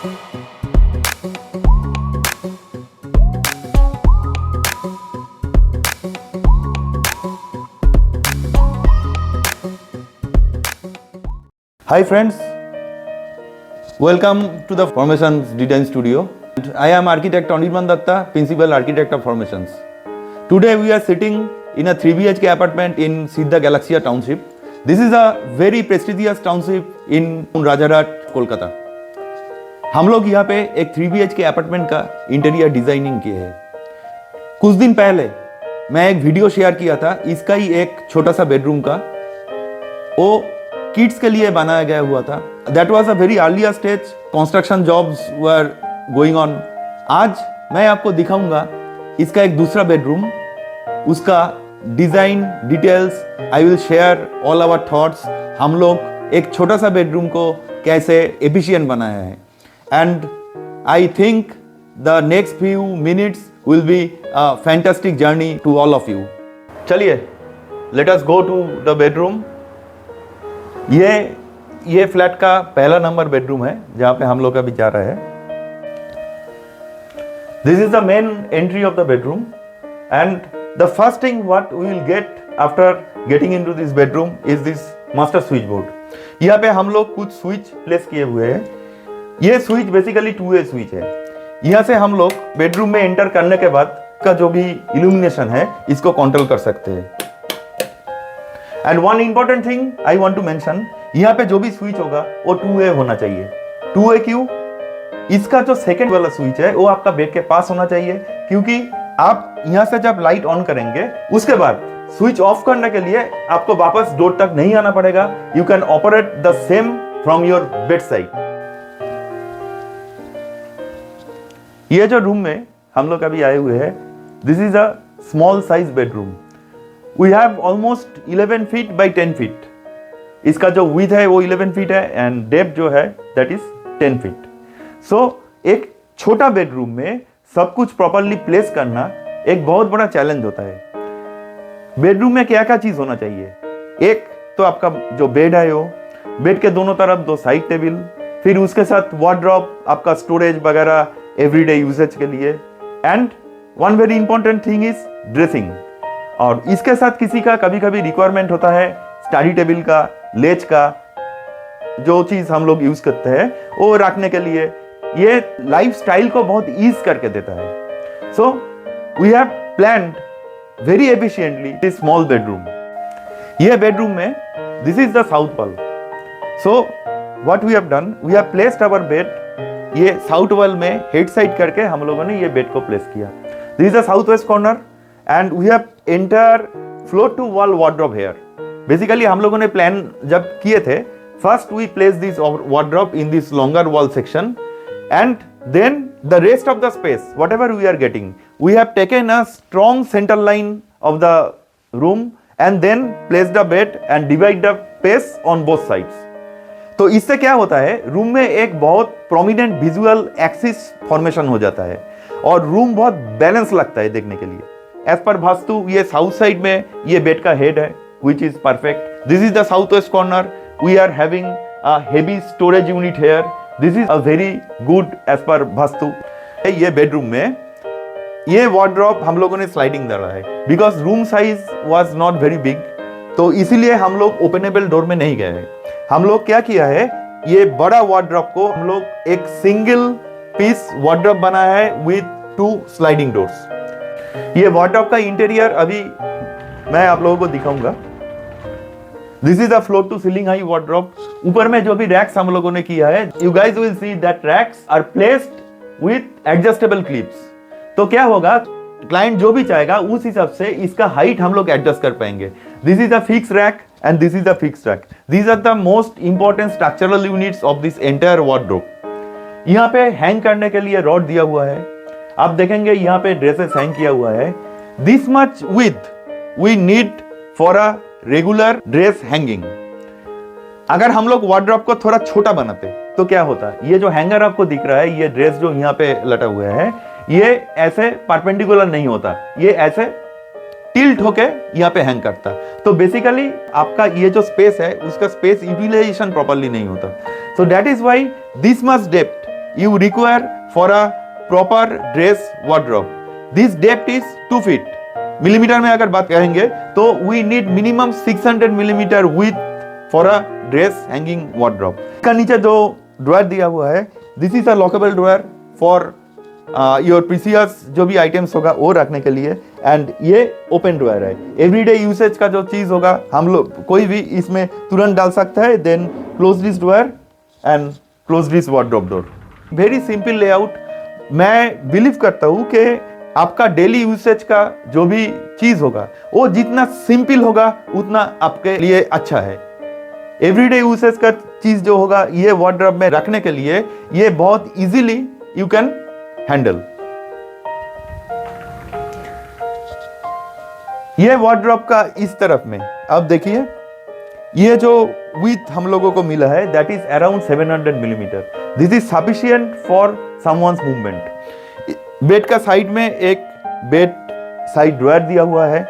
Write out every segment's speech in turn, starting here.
Hi friends, welcome to the Formations Design Studio. I am architect Anirban Datta, principal architect of Formations. Today we are sitting in a 3 BHK apartment in Siddha Galaxia Township. This is a very prestigious township in Rajarhat, Kolkata. हम लोग यहाँ पे एक 3 BHK apartment का interior designing किए हैं। कुछ दिन पहले मैं एक वीडियो शेयर किया था, इसका ही एक छोटा सा बेडरूम का, वो किड्स के लिए बनाया गया हुआ था। That was a very earlier stage, construction jobs were going on. आज मैं आपको दिखाऊंगा इसका एक दूसरा बेडरूम, उसका design details. I will share all our thoughts. हम लोग एक छोटा सा बेडरूम को कैसे एफिशिएंट बनाया है, and I think the next few minutes will be a fantastic journey to all of you. चलिए, let us go to the bedroom. ये फ्लैट का पहला नंबर बेडरूम है जहां पे हम लोग अभी जा रहे हैं। This is the main entry of the bedroom, and the first thing what we will get after getting into this bedroom is this master switch board. यहाँ पे हम लोग कुछ स्विच प्लेस किए हुए हैं। ये स्विच बेसिकली 2-वे स्विच है। यहाँ से हम लोग बेडरूम में एंटर करने के बाद का जो भी इल्यूमिनेशन है इसको कंट्रोल कर सकते हैं। And one important thing I want to mention, यहाँ पे जो भी स्विच होगा वो 2-वे होना चाहिए। 2-वे क्यों? इसका जो सेकंड वाला स्विच है वो आपका बेड के पास होना चाहिए, क्योंकि आप यहाँ से जब लाइट ऑन करेंगे उसके बाद स्विच ऑफ करने के लिए आपको वापस डोर तक नहीं आना पड़ेगा। You can operate the same from your bed side. ये जो रूम में हम लोग अभी आए हुए हैं, this is a small size bedroom. We have almost 11 feet by 10 feet. इसका जो width है वो 11 feet है, and depth जो है that is 10 feet. So एक छोटा बेडरूम में सब कुछ प्रॉपरली प्लेस करना एक बहुत बड़ा चैलेंज होता है। बेडरूम में क्या क्या चीज होना चाहिए? एक तो आपका जो बेड है, वो बेड के दोनों तरफ 2 साइड टेबल, फिर उसके साथ वार्डरोब, आपका स्टोरेज वगैरह एवरीडे यूजेज के लिए, and one very important thing is dressing. और इसके साथ किसी का कभी कभी रिक्वायरमेंट होता है स्टडी टेबल का, लेज का, जो चीज हम लोग यूज करते हैं वो रखने के लिए। ये लाइफ स्टाइल को बहुत ईज करके देता है। So we have planned very efficiently this small bedroom. ये बेडरूम में this is the south wall. So what we have done, we have placed our bed. ये साउथ वॉल में हेड साइड करके हम लोगों ने ये बेड को प्लेस किया। This is the south west corner, and we have entire floor to wall wardrobe here. Basically हम लोगों ने प्लान जब किए थे, first we place this wardrobe in this longer wall section, and then the rest of the space whatever we are getting, we have taken a strong center line of the room and then place the bed and divide the space on both sides. तो इससे क्या होता है, room में एक बहुत prominent visual axis formation हो जाता है और रूम बहुत बैलेंस लगता है देखने के लिए। एज पर वास्तु ये साउथ साइड में ये बेड का हेड है, which is perfect. This is the south west corner. We are having a heavy storage unit here. This is a very good as per vastu. ये बेडरूम में ये wardrobe हम लोगों ने स्लाइडिंग डाला है, because room size was not very big, तो इसीलिए हम लोग ओपनेबल डोर में नहीं गए हैं। हम लोग क्या किया है, ये बड़ा वार्डरोब को हम लोग एक सिंगल पीस वार्डरोब बनाया है विथ 2 स्लाइडिंग डोर्स। ये वार्डरोब का इंटीरियर अभी मैं आप लोगों को दिखाऊंगा। This is a floor to ceiling high wardrobe. ऊपर में जो भी रैक्स हम लोगों ने किया है, you guys will see that racks are placed with adjustable clips. तो क्या होगा, क्लाइंट जो भी चाहेगा उस हिसाब से इसका हाइट हम लोग एडजस्ट कर पाएंगे। This is a fix rack and this is a fix rack. These are the most important structural units of this entire wardrobe. यहाँ पे हैंग करने के लिए रॉड दिया हुआ है। आप देखेंगे यहाँ पे ड्रेसेस हैंग किया हुआ है। This much width we need for a regular dress hanging. अगर हम लोग वार्डरोब को थोड़ा छोटा बनाते तो क्या होता है, ये जो हैंगर आपको दिख रहा है, ये ड्रेस जो यहाँ पे लटा हुआ है, ये ऐसे परपेंडिकुलर नहीं होता, ये ऐसे टिल्ट होके यहाँ पे हैंग करता। तो बेसिकली आपका ये जो स्पेस है उसका स्पेस यूटिलाइजेशन प्रॉपर्ली नहीं होता। So that is why this much depth you require for a proper dress wardrobe. This depth is 2 feet. Millimetre में अगर बात करेंगे तो we need minimum 600 millimeter width for a dress hanging wardrobe. इसका नीचे जो ड्रॉयर दिया हुआ है, this is a lockable drawer for your precious जो भी आइटम्स होगा वो रखने के लिए, एंड ये ओपन ड्रॉयर है. एवरीडे यूसेज का जो चीज होगा हम लोग कोई भी इसमें तुरंत डाल सकता है. Then close this drawer and close this wardrobe door. Very simple layout. मैं बिलीव करता हूँ कि आपका डेली यूसेज का जो भी चीज होगा वो जितना सिंपल होगा उतना आपके लिए अच्छा है. एवरीडे यूसेज का चीज जो होगा ये वार्डरोब में रखने के लिए ये बहुत इजीली यू कैन हैंडल. ये वार्डरोब का इस तरफ में अब देखिए, ये जो विथ हम लोगों को मिला है that is around 700 millimetre. This is sufficient for someone's movement. Bed का साइड में एक बेड साइड ड्रॉयर दिया हुआ है.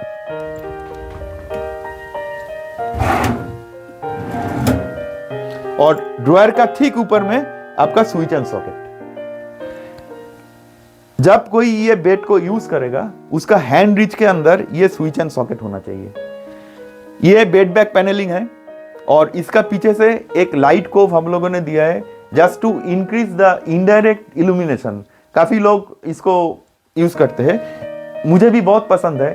और ड्रॉयर का ठीक ऊपर में आपका स्विच एंड सॉकेट. जब कोई ये बेड को यूज करेगा उसका हैंड रीच के अंदर ये स्विच एंड सॉकेट होना चाहिए. ये बेड बैक पैनलिंग है और इसका पीछे से एक लाइट को हम लोगों ने दिया है just to increase the indirect illumination. काफी लोग इसको यूज करते हैं, मुझे भी बहुत पसंद है.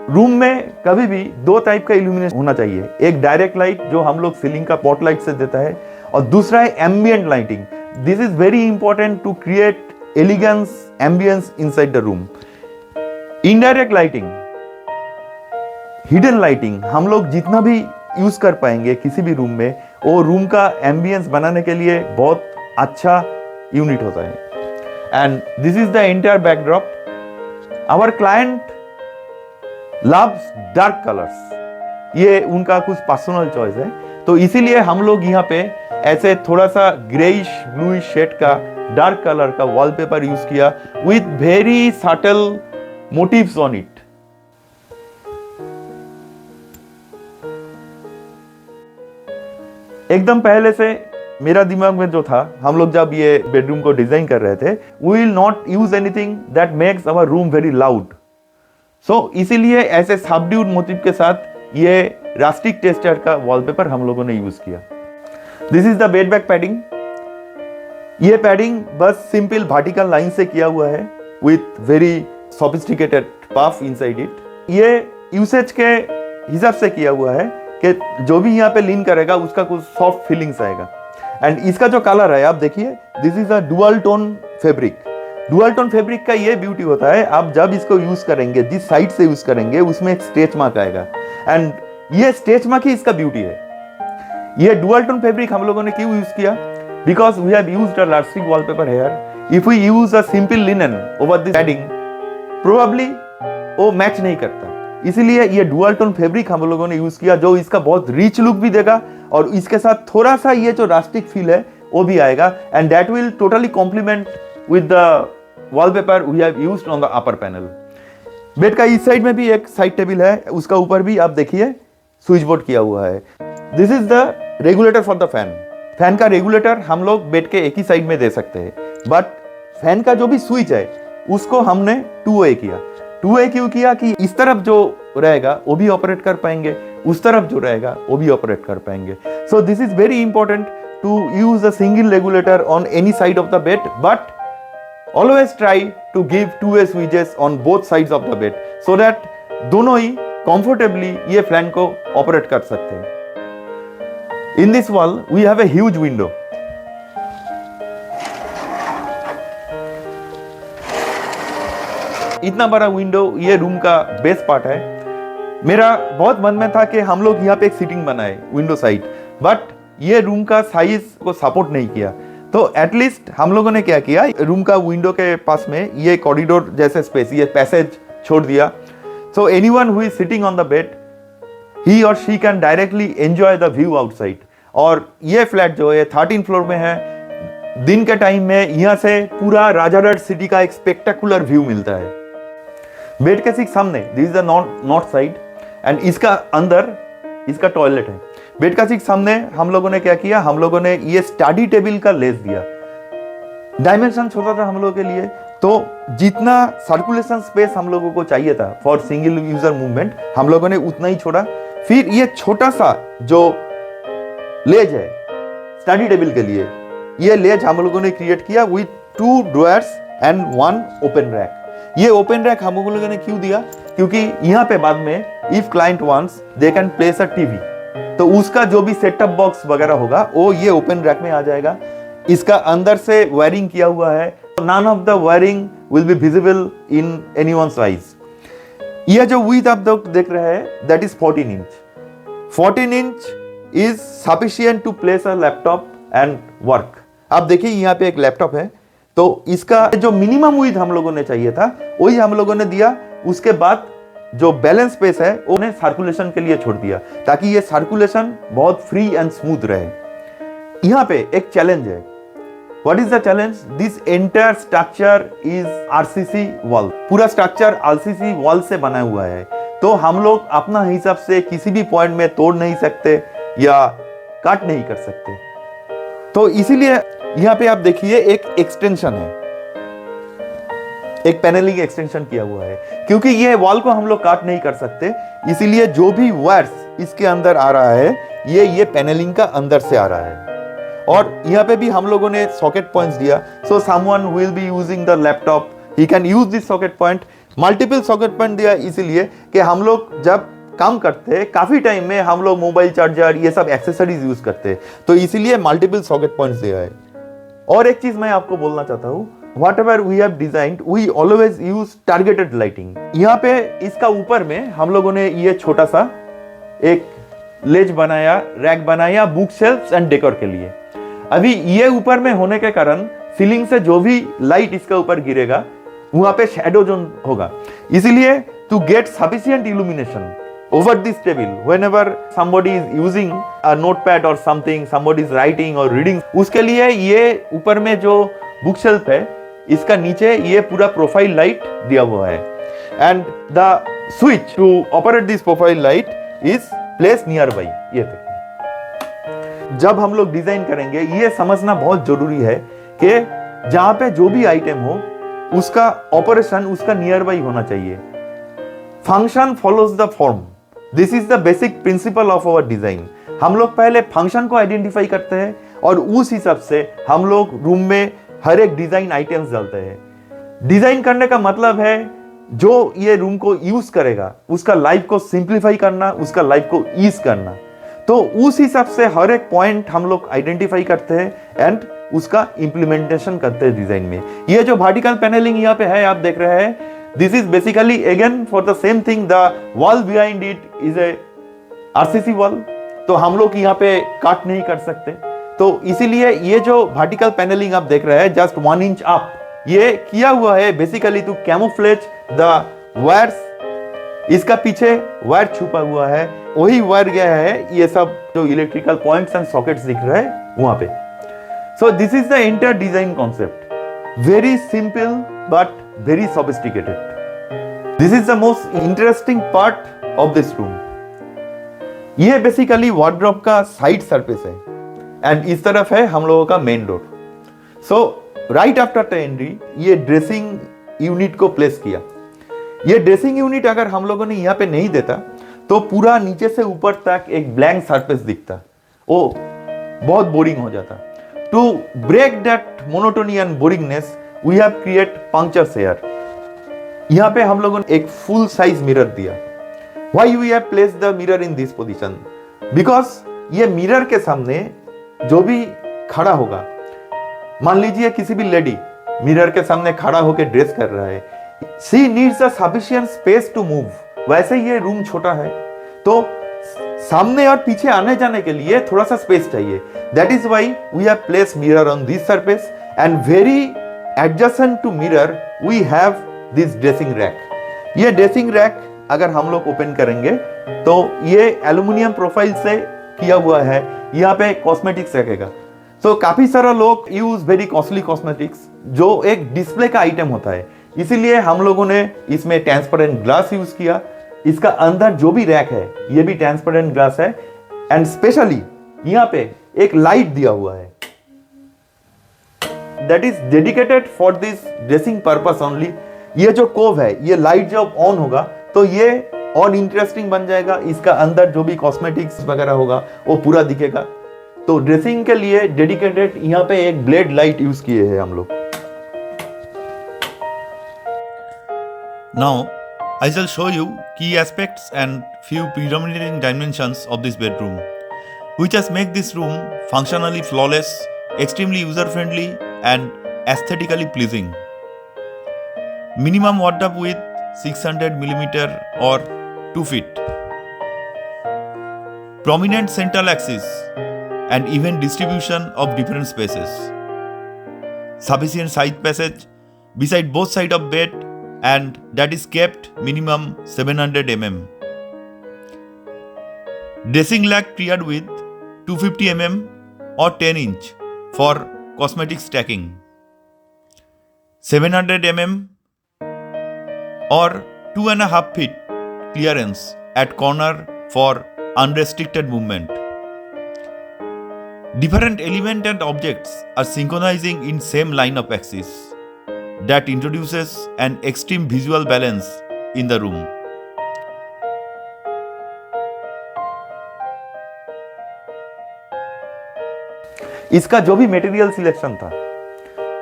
रूम में कभी भी 2 टाइप का इल्यूमिनेशन होना चाहिए. एक डायरेक्ट लाइट जो हम लोग सीलिंग का पॉट लाइट से देता है और दूसरा है ambient lighting. This is very important to create elegance ambience inside the room. Indirect lighting, hidden lighting हम लोग जितना भी यूज कर पाएंगे किसी भी रूम में वो रूम का एम्बियंस बनाने के लिए बहुत अच्छा यूनिट होता है. And this is the entire backdrop. Our client loves dark colours. ये उनका कुछ पर्सनल चॉइस है तो इसीलिए हम लोग यहाँ पे ऐसे थोड़ा सा ग्रेइश ब्लूइश शेड का डार्क कलर का वॉलपेपर यूज किया with very subtle motifs on it. एकदम पहले से मेरा दिमाग में जो था, हम लोग जब ये बेडरूम को डिजाइन कर रहे थे, we will not use anything that makes our room very loud. So इसीलिए ऐसे सबड्यूड मोटिव के साथ ये रास्टिक टेक्सचर का वॉलपेपर हम लोगों ने यूज किया. This is the bed back padding. ये पैडिंग बस सिंपल वर्टिकल लाइन से किया हुआ है with very sophisticated puff inside it. ये यूसेज के हिसाब से किया हुआ है कि जो भी यहाँ पे लीन करेगा उसका कुछ सॉफ्ट फीलिंग्स आएगा. एंड इसका जो कलर है आप देखिए, this is a dual tone fabric. Dual tone fabric का ये ब्यूटी होता है, आप जब इसको यूज करेंगे जिस साइड से यूज करेंगे उसमें एक स्ट्रेच मार्क आएगा. एंड ये स्ट्रेच मार्क ही इसका ब्यूटी है. ये डुअल टोन फैब्रिक हम लोगों ने क्यों यूज किया? Because we have used a plastic wallpaper here. If we use a simple linen over this padding probably वो मैच नहीं करता. इसीलिए ये डुअल टोन फैब्रिक हम लोगों ने यूज किया जो इसका बहुत रिच लुक भी देगा और इसके साथ थोड़ा सा ये जो रास्टिक फील है वो भी आएगा. And that will totally compliment with the wallpaper we have used on the upper panel. Bed का इस साइड में भी एक साइड टेबल है, उसका ऊपर भी आप देखिए स्विच बोर्ड किया हुआ है. This is the regulator for the fan. Fan का रेगुलेटर हम लोग बेड के एक ही साइड में दे सकते हैं, बट फैन का जो भी स्विच है उसको हमने 2 किया. 2 क्यों किया कि इस तरफ जो रहेगा वो भी ऑपरेट कर पाएंगे, उस तरफ जो रहेगा वो भी ऑपरेट कर पाएंगे. So this is very important to use a single regulator on any side of the bed, but always try to give 2 switches on both sides of the bed so that दोनों ही comfortably ये fan को operate कर सकते हैं. In this wall we have a huge window. इतना बड़ा window ये room का बेस्ट पार्ट है. मेरा बहुत मन में था कि हम लोग यहाँ पे एक सीटिंग बनाए विंडो साइड, बट ये रूम का साइज को सपोर्ट नहीं किया. तो एटलीस्ट हम लोगों ने क्या किया, रूम का विंडो के पास में ये कॉरिडोर जैसे स्पेस, ये पैसेज छोड़ दिया. So anyone who is sitting on the bed he और she can directly enjoy the view outside. और ये फ्लैट जो है 13 फ्लोर में है. दिन के टाइम में यहाँ से पूरा राजारहाट सिटी का एक स्पेक्टेकुलर व्यू मिलता है. बेड के ठीक सामने this is the north side and इसका अंदर इसका टॉयलेट है. बेड का ठीक सामने हम लोगों ने क्या किया, हम लोगों ने ये स्टडी टेबल का लेस दिया. डायमेंशन छोटा था हम लोगों के लिए, तो जितना सर्कुलेशन स्पेस हम लोगों को चाहिए था फॉर सिंगल यूजर मूवमेंट हम लोगों ने उतना ही छोड़ा। फिर ये छोटा सा जो लेज है स्टडी टेबल के लिए, ये लेज हम लोगों ने क्रिएट किया विथ 2 ड्रॉयर्स एंड 1 ओपन रैक। ये ओपन रैक हम लोगों ने क्यों दिया, क्योंकि यहाँ पे बाद में if client wants they can place a TV, तो उसका जो भी सेटअप बॉक्स वगैरह होगा वो ये ओपन रैक में आ जाएगा। इसका अंदर से वायरिंग किया हुआ है, none of the wiring will be visible in anyone's eyes। यह जो width आप देख रहे हैं that is 14 inch। 14 inch is sufficient to place a laptop and work। आप देखिए यहाँ पे एक लैपटॉप है, तो इसका जो मिनिमम width हम लोगों ने चाहिए था वही हम लोगों ने दिया। उसके बाद जो बैलेंस स्पेस है उन्हें सर्कुलेशन के लिए छोड़ दिया ताकि ये सर्कुलेशन बहुत फ्री एंड स्मूथ रहे। यहाँ पे एक चैलेंज है। What is the challenge? This entire structure is RCC wall। पूरा स्ट्रक्चर RCC wall से बना हुआ है, तो हम लोग अपना हिसाब से किसी भी पॉइंट में तोड़ नहीं सकते या काट नहीं कर सकते। तो इसीलिए यहाँ पे आप देखिए एक एक्सटेंशन है, एक पैनलिंग एक्सटेंशन किया हुआ है। क्योंकि ये वॉल को हम लोग काट नहीं कर सकते, इसीलिए जो भी वायर्स इसके अंदर आ रहा है ये पैनलिंग का अंदर से आ रहा है। और यहाँ पे भी हम लोगों ने सॉकेट पॉइंट्स दिया, so someone will be using the laptop he can use this socket point. Multiple socket point दिया इसलिए कि हम लोग जब काम करते हैं काफी टाइम में हम लोग मोबाइल चार्जर ये सब एक्सेसरीज यूज करते हैं, तो इसीलिए मल्टीपल सॉकेट पॉइंट्स दिया है। और एक चीज मैं आपको बोलना चाहता हूँ, whatever we have designed we always use targeted lighting। यहाँ पे इसका ऊपर में हम लोगों ने ये छोटा सा एक लेज बनाया, रैक बनाया बुक शेल्फ्स एंड डेकोर के लिए। अभी ये ऊपर में होने के कारण सीलिंग से जो भी लाइट इसके ऊपर गिरेगा वहां पे शैडो जोन होगा, इसीलिए to get sufficient illumination over this table whenever somebody is using a notepad or something, somebody is writing or reading, उसके लिए ये ऊपर में जो बुक शेल्फ है इसका नीचे ये पूरा प्रोफाइल लाइट दिया हुआ है। And the switch to operate this profile light is place nearby. ये देखिए, जब हम लोग डिजाइन करेंगे ये समझना बहुत जरूरी है कि जहां पे जो भी आइटम हो उसका ऑपरेशन उसका नियर बाई होना चाहिए। Function follows the form, this is the basic principle of our design. हम लोग पहले फंक्शन को आइडेंटिफाई करते हैं और उस हिसाब से हम लोग रूम में हर एक डिजाइन आइटम्स डालते हैं। डिजाइन करने का मतलब है जो ये रूम को यूज करेगा उसका लाइफ को सिंप्लीफाई करना, उसका लाइफ को ईज करना। तो उस हिसाब से हर एक पॉइंट हम लोग आइडेंटिफाई करते हैं एंड उसका इंप्लीमेंटेशन करते हैं डिजाइन में। ये जो वर्टिकल पैनलिंग यहाँ पे है आप देख रहे हैं, this is basically again for the same thing, the wall behind it is a RCC wall, तो हम लोग यहाँ पे काट नहीं कर सकते। तो इसीलिए ये जो वर्टिकल पैनलिंग आप देख रहे हैं जस्ट 1 इंच अप, ये किया हुआ है basically to camouflage the wires. इसका पीछे वायर छुपा हुआ है, वही वायर गया है ये सब जो इलेक्ट्रिकल पॉइंट्स एंड सॉकेट्स दिख रहे हैं वहां पे। सो this is the entire design concept, very simple but very sophisticated. This is the most interesting part of this room. ये बेसिकली वार्डरोब का साइड सरफेस है एंड इस तरफ है हम लोगों का main door. So right after the entry ये ड्रेसिंग यूनिट को प्लेस किया। ये ड्रेसिंग यूनिट अगर हम लोगों ने यहाँ पे नहीं देता तो पूरा नीचे से ऊपर तक एक ब्लैंक सरफेस दिखता, वो बहुत बोरिंग हो जाता। To break that monotony and boringness we have create punctures here. यहाँ पे हम लोगों ने एक फुल साइज मिरर दिया। Why we have placed the mirror in this position? Because ये मिरर के सामने जो भी खड़ा होगा, मान लीजिए किसी भी लेडी मिरर के सामने खड़ा होकर ड्रेस कर रहा है, she needs a sufficient space to move. वैसे ये रूम छोटा है तो सामने और पीछे आने जाने के लिए थोड़ा सा स्पेस चाहिए। That is why we have placed mirror on this surface and very adjacent to mirror we have this dressing rack. ये ड्रेसिंग रैक अगर हम लोग ओपन करेंगे तो ये एल्यूमिनियम प्रोफाइल से किया हुआ है। यहाँ पे कॉस्मेटिक्स रखेगा। तो काफी सारा लोग यूज वेरी कॉस्टली कॉस्मेटिक्स जो एक डिस्प्ले का आइटम होता है, इसीलिए हम लोगों ने इसमें ट्रांसपेरेंट ग्लास यूज किया। इसका अंदर जो भी रैक है ये भी ट्रांसपेरेंट ग्लास है एंड स्पेशली यहाँ पे एक लाइट दिया हुआ है। that is dedicated for this dressing purpose only. ये जो कोव है, ये लाइट जब ऑन होगा तो ये और इंटरेस्टिंग बन जाएगा, इसका अंदर जो भी कॉस्मेटिक्स वगैरह होगा वो पूरा दिखेगा। तो ड्रेसिंग के लिए डेडिकेटेड यहाँ पे एक ब्लेड लाइट यूज किए हैं हम लोग। Now, I shall show you key aspects and few predominating dimensions of this bedroom, which has make this room functionally flawless, extremely user-friendly and aesthetically pleasing. Minimum wardrobe width 600 mm or 2 feet. Prominent central axis and even distribution of different spaces. Sufficient side passage beside both sides of bed, and that is kept minimum 700 mm. Dressing rack cleared with 250 mm or 10 inch for cosmetic stacking. 700 mm or 2.5 feet clearance at corner for unrestricted movement. Different elements and objects are synchronizing in same line of axis. That introduces an extreme visual balance in the room. इसका जो भी material selection था,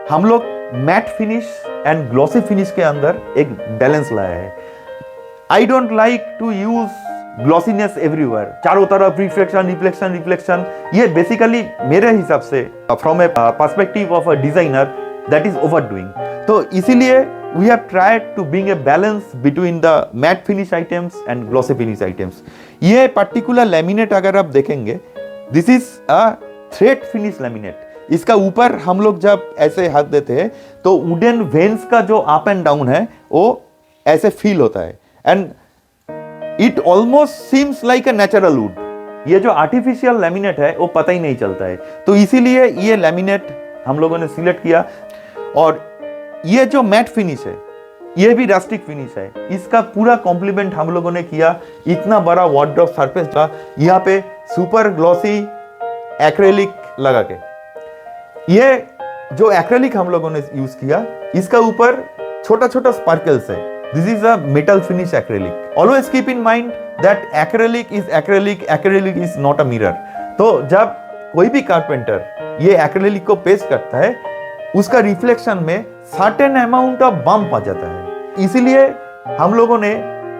हम लोग matte finish and glossy finish के अंदर एक balance लाया है। I don't like to use glossiness everywhere, चारों तरफ रिफ्लेक्शन रिफ्लेक्शन रिफ्लेक्शन। ये बेसिकली मेरे हिसाब से from a perspective of a designer that is overdoing. तो इसीलिए we have tried to bring a balance between the matte finish items and glossy finish items. ये particular laminate अगर आप देखेंगे, this is a thread finish laminate. इसका ऊपर हम लोग जब ऐसे हाथ देते हैं तो वुडन वेन्स का जो अप एंड डाउन है वो ऐसे फील होता है, and it almost seems like a natural would. ये जो आर्टिफिशियल लैमिनेट है वो पता ही नहीं चलता है। तो इसीलिए ये लैमिनेट हम लोगों ने सिलेक्ट किया। और ये जो मैट फिनिश है, ये भी रस्टिक फिनिश है। इसका पूरा कॉम्प्लीमेंट हम लोगों ने किया इतना बड़ा वार्डरोब सरफेस का, यहाँ पे सुपर ग्लॉसी एक्रेलिक लगा के। ये जो एक्रेलिक हम लोगों ने यूज किया, इसका ऊपर छोटा छोटा स्पार्कल्स है। This is a metal finish acrylic. Always keep in mind that acrylic is acrylic, acrylic is not a mirror. तो जब कोई भी कारपेंटर ये एक्रेलिक को पेस्ट करता है, उसका रिफ्लेक्शन में सर्टेन अमाउंट ऑफ बम्प आ जाता है। इसीलिए हम लोगों ने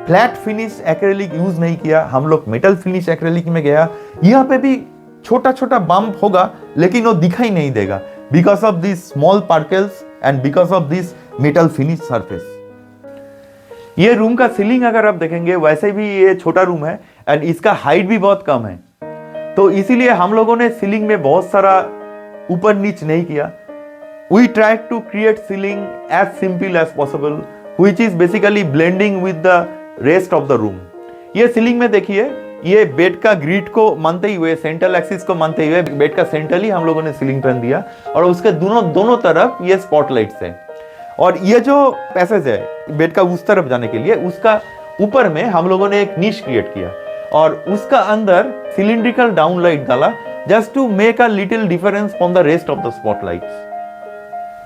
फ्लैट फिनिश एक्रेलिक यूज नहीं किया, हम लोग मेटल फिनिश एक्रेलिक में गया। यहाँ पे भी छोटा छोटा बम्प होगा लेकिन वो दिखाई नहीं देगा, because of this small sparkles and because of this metal finish surface. ये रूम का सीलिंग अगर आप देखेंगे, वैसे भी ये छोटा रूम है एंड इसका हाइट भी बहुत कम है। तो इसीलिए हम लोगों ने सीलिंग में बहुत सारा ऊपर नीच नहीं किया। We tried to create ceiling as simple as possible, which is basically blending with the rest of the room. ये सीलिंग में देखिए, ये बेड का ग्रिड को मानते हुए, सेंट्रल एक्सिस को मानते हुए बेड का सेंटर ही हम लोगों ने सीलिंग पहन दिया, और उसके दोनों तरफ ये स्पॉटलाइट्स है। और ये जो पैसेज है बेड का उस तरफ जाने के लिए, उसका ऊपर में हम लोगों ने एक नीश क्रिएट किया और उसका अंदर सिलिंड्रिकल डाउन लाइट डाला, just to make a little difference from the rest of the spotlights.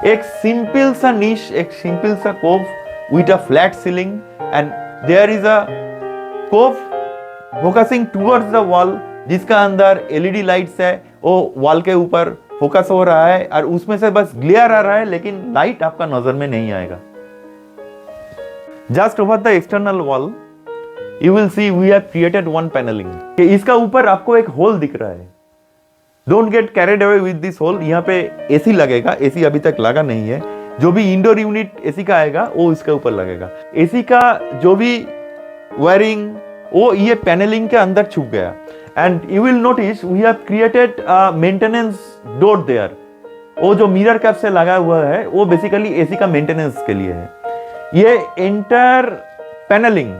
एक सिंपल सा नीश, एक सिंपल सा cove with a flat ceiling, and there is a cove focusing towards the wall, जिसका अंदर LED lights है, वो wall के ऊपर फोकस हो रहा है और उसमें से बस ग्लेयर आ रहा है, लेकिन लाइट आपका नजर में नहीं आएगा। Just over the external wall you will see we have created one panelling. इसका ऊपर आपको एक होल दिख रहा है। Don't get carried away with this hole. यहाँ पे एसी लगेगा, एसी अभी तक लगा नहीं है। जो भी इंडोर यूनिट एसी का आएगा वो इसके ऊपर लगेगा। एसी का जो भी वायरिंग वो ये पैनलिंग के अंदर छुप गया, and you will notice we have created a maintenance door there. वो जो मिरर कैप से लगा हुआ है वो बेसिकली एसी का मेंटेनेंस के लिए है। ये एंटायर पैनलिंग,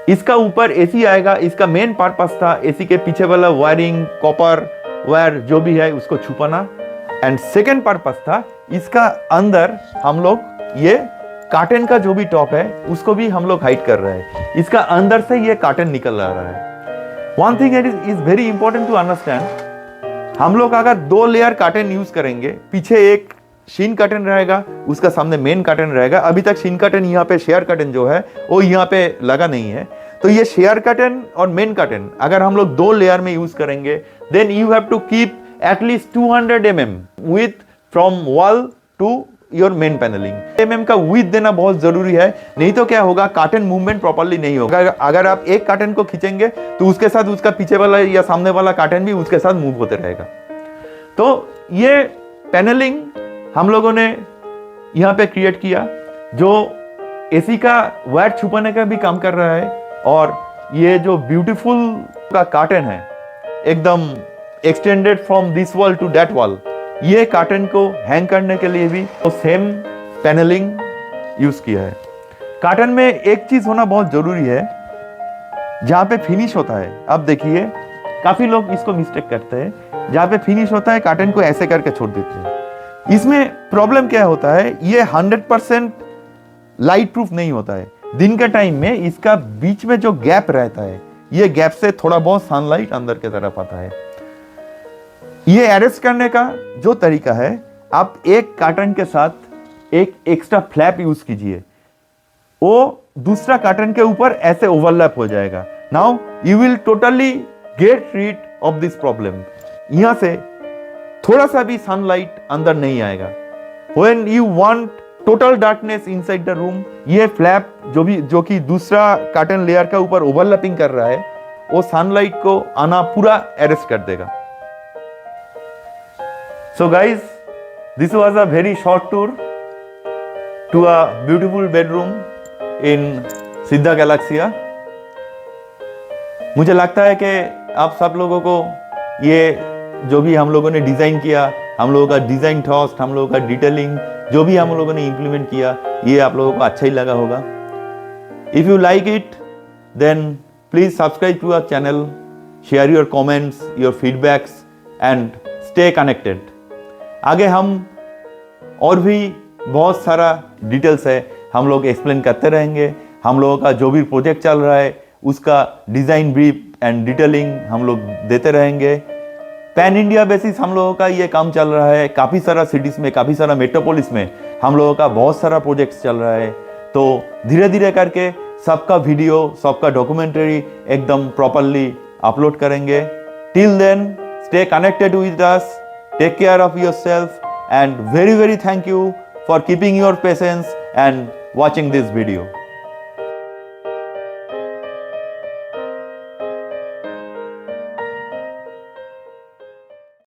इसका ऊपर एसी आएगा। इसका मेन पर्पस था एसी के पीछे वाला वायरिंग, कॉपर वायर जो भी है उसको छुपाना, एंड सेकेंड पर्पस था इसका अंदर हम लोग ये कार्टन का जो भी टॉप है उसको भी हम लोग हाइड कर रहे हैं। इसका अंदर से ये कार्टन निकल रहा है। One thing is very important to understand, हम लोग अगर 2 लेयर कर्टेन यूज करेंगे, पीछे एक शीन कर्टेन रहेगा, उसका सामने मेन कर्टेन रहेगा। अभी तक शीन कर्टेन यहाँ पे शेयर कर्टेन जो है वो यहाँ पे लगा नहीं है, तो ये शेयर कर्टेन और मेन कर्टेन अगर हम लोग 2 लेयर में यूज करेंगे, then you have to keep at least 200 mm width from wall to your main panelling. mm का विथ देना बहुत जरूरी है, नहीं तो क्या होगा, कर्टेन मूवमेंट प्रॉपर्ली नहीं होगा। अगर आप एक कर्टेन को खींचेंगे तो उसके साथ उसका पीछे वाला या सामने वाला कर्टेन भी उसके साथ मूव होते रहेगा। तो ये पैनलिंग हम लोगों ने यहाँ पे क्रिएट किया, जो एसी का वायर छुपाने का भी काम कर रहा है, और ये जो ब्यूटीफुल का कर्टेन है एकदम extended from this wall to that wall, ये कर्टेन को हैंग करने के लिए भी तो सेम पैनलिंग यूज किया है। कर्टेन में एक चीज होना बहुत जरूरी है, जहां पे फिनिश होता है। अब देखिए काफी लोग इसको मिस्टेक करते हैं, जहां पे फिनिश होता है कर्टेन को ऐसे करके छोड़ देते हैं। इसमें प्रॉब्लम क्या होता है, ये 100% लाइट प्रूफ नहीं होता है। दिन के टाइम में इसका बीच में जो गैप रहता है, ये गैप से थोड़ा बहुत सनलाइट अंदर की तरफ आता है। ये एडजस्ट करने का जो तरीका है, आप एक कर्टेन के साथ एक एक्स्ट्रा फ्लैप यूज कीजिए, वो दूसरा कर्टेन के ऊपर ऐसे ओवरलैप हो जाएगा। Now you will totally get rid of this problem. यहां से थोड़ा सा भी सनलाइट अंदर नहीं आएगा। When you want total darkness inside the room, ये फ्लैप जो कि दूसरा कर्टेन लेयर का ऊपर ओवरलैपिंग कर रहा है, वो सनलाइट को आना पूरा अरेस्ट कर देगा। So guys, this was a very short tour to a beautiful bedroom in Siddha Galaxia। मुझे लगता है कि आप सब लोगों को ये जो भी हम लोगों ने डिजाइन किया, हम लोगों का डिजाइन थॉस्ट, हम लोगों का डिटेलिंग, जो भी हम लोगों ने इंप्लीमेंट किया, ये आप लोगों को अच्छा ही लगा होगा। If you like it, then please subscribe to our channel, share your comments, your feedbacks and stay connected. आगे हम और भी बहुत सारा डिटेल्स है हम लोग एक्सप्लेन करते रहेंगे। हम लोगों का जो भी प्रोजेक्ट चल रहा है उसका डिज़ाइन ब्रीफ एंड डिटेलिंग हम लोग देते रहेंगे। पैन इंडिया बेसिस हम लोगों का ये काम चल रहा है, काफ़ी सारा सिटीज़ में, काफ़ी सारा मेट्रोपोलिस में हम लोगों का बहुत सारा प्रोजेक्ट्स चल रहा है। तो धीरे धीरे करके सबका वीडियो, सबका डॉक्यूमेंट्री एकदम प्रॉपरली अपलोड करेंगे। Till then stay connected with us, take care of yourself, and very thank you for keeping your patience and watching this video.